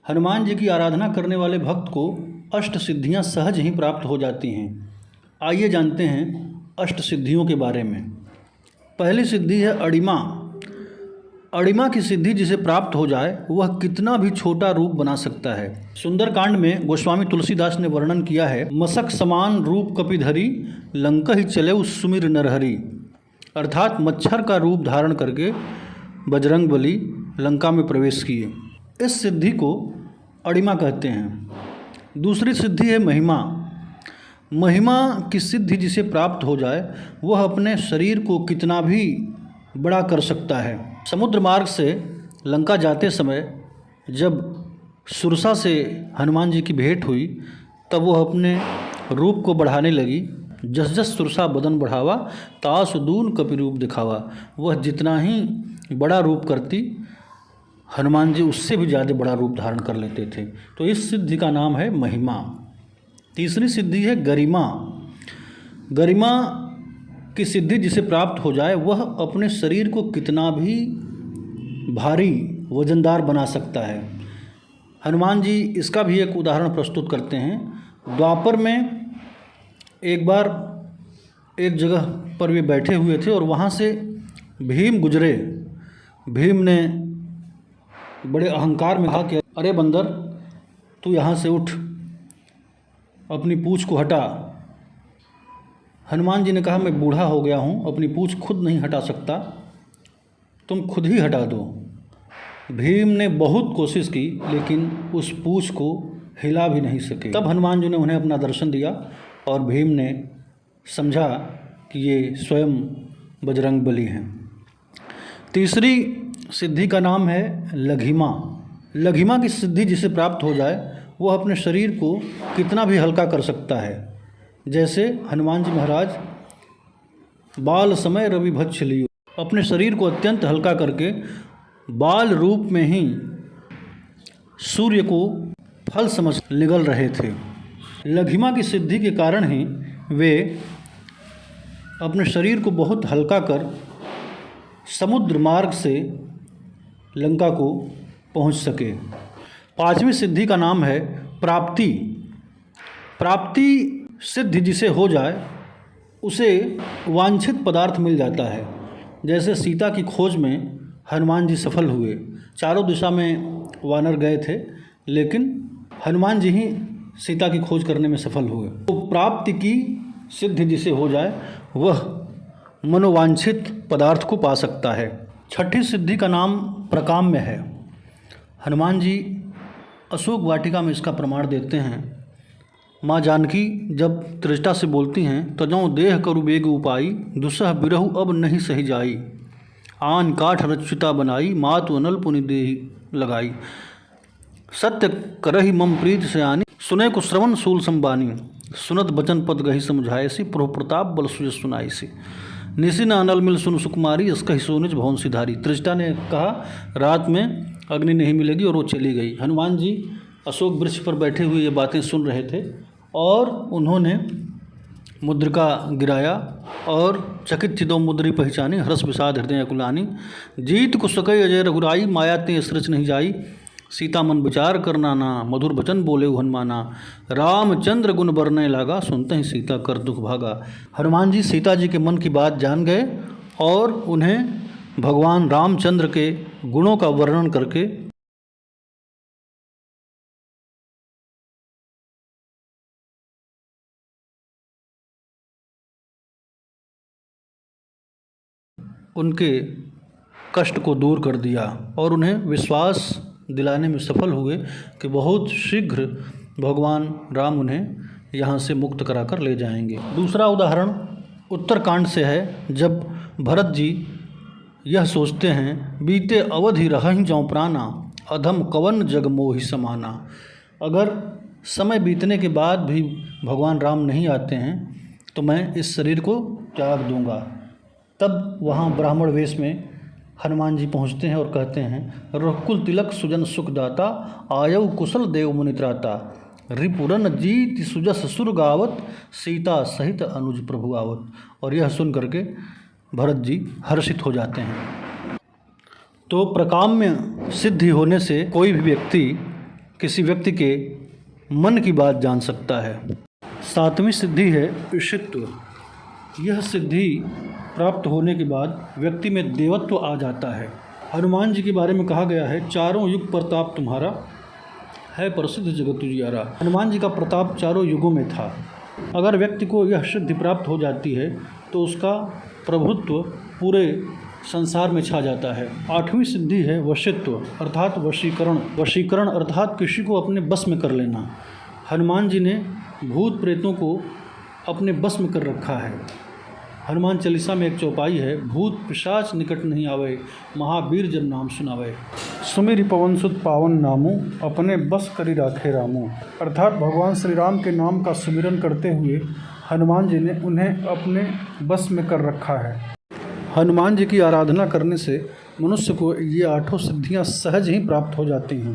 हनुमान जी की आराधना करने वाले भक्त को अष्ट सिद्धियां सहज ही प्राप्त हो जाती हैं। आइए जानते हैं अष्ट सिद्धियों के बारे में। पहली सिद्धि है अड़िमा। अड़िमा की सिद्धि जिसे प्राप्त हो जाए वह कितना भी छोटा रूप बना सकता है। सुंदरकांड में गोस्वामी तुलसीदास ने वर्णन किया है, मसक समान रूप कपिधरी लंका ही चले उस सुमिर नरहरि। अर्थात मच्छर का रूप धारण करके बजरंग बली लंका में प्रवेश किए। इस सिद्धि को अड़िमा कहते हैं। दूसरी सिद्धि है महिमा। महिमा की सिद्धि जिसे प्राप्त हो जाए वह अपने शरीर को कितना भी बड़ा कर सकता है। समुद्र मार्ग से लंका जाते समय जब सुरसा से हनुमान जी की भेंट हुई तब वह अपने रूप को बढ़ाने लगी। जस जस सुरसा बदन बढ़ावा तास दून कपि रूप दिखावा। वह जितना ही बड़ा रूप करती हनुमान जी उससे भी ज़्यादा बड़ा रूप धारण कर लेते थे। तो इस सिद्धि का नाम है महिमा। तीसरी सिद्धि है गरिमा। गरिमा की सिद्धि जिसे प्राप्त हो जाए वह अपने शरीर को कितना भी भारी वजनदार बना सकता है। हनुमान जी इसका भी एक उदाहरण प्रस्तुत करते हैं। द्वापर में एक बार एक जगह पर वे बैठे हुए थे और वहाँ से भीम गुजरे। भीम ने बड़े अहंकार में कहा कि अरे बंदर, तू यहाँ से उठ, अपनी पूँछ को हटा। हनुमान जी ने कहा, मैं बूढ़ा हो गया हूँ, अपनी पूँछ खुद नहीं हटा सकता, तुम खुद ही हटा दो। भीम ने बहुत कोशिश की लेकिन उस पूँछ को हिला भी नहीं सके। तब हनुमान जी ने उन्हें अपना दर्शन दिया और भीम ने समझा कि ये स्वयं बजरंग बली हैं। तीसरी सिद्धि का नाम है लघिमा। लघिमा की सिद्धि जिसे प्राप्त हो जाए वह अपने शरीर को कितना भी हल्का कर सकता है। जैसे हनुमान जी महाराज बाल समय रवि भक्ष लियो, अपने शरीर को अत्यंत हल्का करके बाल रूप में ही सूर्य को फल समझ निगल रहे थे। लघिमा की सिद्धि के कारण ही वे अपने शरीर को बहुत हल्का कर समुद्र मार्ग से लंका को पहुंच सके। पांचवी सिद्धि का नाम है प्राप्ति। प्राप्ति सिद्धि जिसे हो जाए उसे वांछित पदार्थ मिल जाता है। जैसे सीता की खोज में हनुमान जी सफल हुए। चारों दिशा में वानर गए थे लेकिन हनुमान जी ही सीता की खोज करने में सफल हुए। तो प्राप्ति की सिद्धि जिसे हो जाए वह मनोवांछित पदार्थ को पा सकता है। छठी सिद्धि का नाम प्रकाम्य है। हनुमान जी अशोक वाटिका में इसका प्रमाण देते हैं। माँ जानकी जब त्रिजटा से बोलती हैं, तजौ देह करु बेग उपाई, दुसह बिरहु अब नहीं सही जाई, आन काठ रचिता बनाई, मातु अनल पुनि देहि लगाई, सत्य करहि मम प्रीत सयानी, सुने को श्रवण सूल संबानी, सुनत बचन पद गही समझायसी, प्रभु प्रताप बल सुज सुनाईसी, निशि न अनल मिल सुन सुकुमारी, इसका ही सोनिज भवन सिधारी। त्रिजटा ने कहा रात में अग्नि नहीं मिलेगी और वो चली गई। हनुमान जी अशोक वृक्ष पर बैठे हुए ये बातें सुन रहे थे और उन्होंने मुद्रिका गिराया और चकित चिदो मुद्री पहचानी, हरस विषाद हृदय कुलानी, जीत को सकई अजय रघुराई, माया ते सृच नहीं जाई, सीता मन विचार करना ना, मधुर वचन बोले हनुमाना, रामचंद्र गुण बरने लागा, सुनते ही सीता कर दुख भागा। हनुमान जी सीता जी के मन की बात जान गए और उन्हें भगवान रामचंद्र के गुणों का वर्णन करके उनके कष्ट को दूर कर दिया और उन्हें विश्वास दिलाने में सफल हुए कि बहुत शीघ्र भगवान राम उन्हें यहाँ से मुक्त कराकर ले जाएंगे। दूसरा उदाहरण उत्तरकांड से है, जब भरत जी यह सोचते हैं, बीते अवधि रहहि जौ प्राणा, अधम कवन जग मोहि समाना। अगर समय बीतने के बाद भी भगवान राम नहीं आते हैं तो मैं इस शरीर को त्याग दूंगा। तब वहाँ ब्राह्मण वेश में हनुमान जी पहुँचते हैं और कहते हैं, रघुकुल तिलक सुजन सुखदाता, आयु कुशल देव मुनित्राता, रिपुरन जीत सुजस सुर गावत, सीता सहित अनुज प्रभु आवत। और यह सुन करके भरत जी हर्षित हो जाते हैं। तो प्रकाम्य सिद्धि होने से कोई भी व्यक्ति किसी व्यक्ति के मन की बात जान सकता है। 7वीं सिद्धि है ईशित्व। यह सिद्धि प्राप्त होने के बाद व्यक्ति में देवत्व आ जाता है। हनुमान जी के बारे में कहा गया है, चारों युग प्रताप तुम्हारा है प्रसिद्ध जगत उजियारा। हनुमान जी का प्रताप चारों युगों में था। अगर व्यक्ति को यह सिद्धि प्राप्त हो जाती है तो उसका प्रभुत्व पूरे संसार में छा जाता है। 8वीं सिद्धि है वशीत्व अर्थात वशीकरण। वशीकरण अर्थात किसी को अपने बस में कर लेना। हनुमान जी ने भूत प्रेतों को अपने बस में कर रखा है। हनुमान चालीसा में एक चौपाई है, भूत पिशाच निकट नहीं आवे, महावीर जब नाम सुनावे। सुमिरि पवन सुत पावन नामो, अपने बस करी राखे रामो। अर्थात भगवान श्री राम के नाम का सुमिरन करते हुए हनुमान जी ने उन्हें अपने बस में कर रखा है। हनुमान जी की आराधना करने से मनुष्य को ये 8 सिद्धियां सहज ही प्राप्त हो जाती हैं।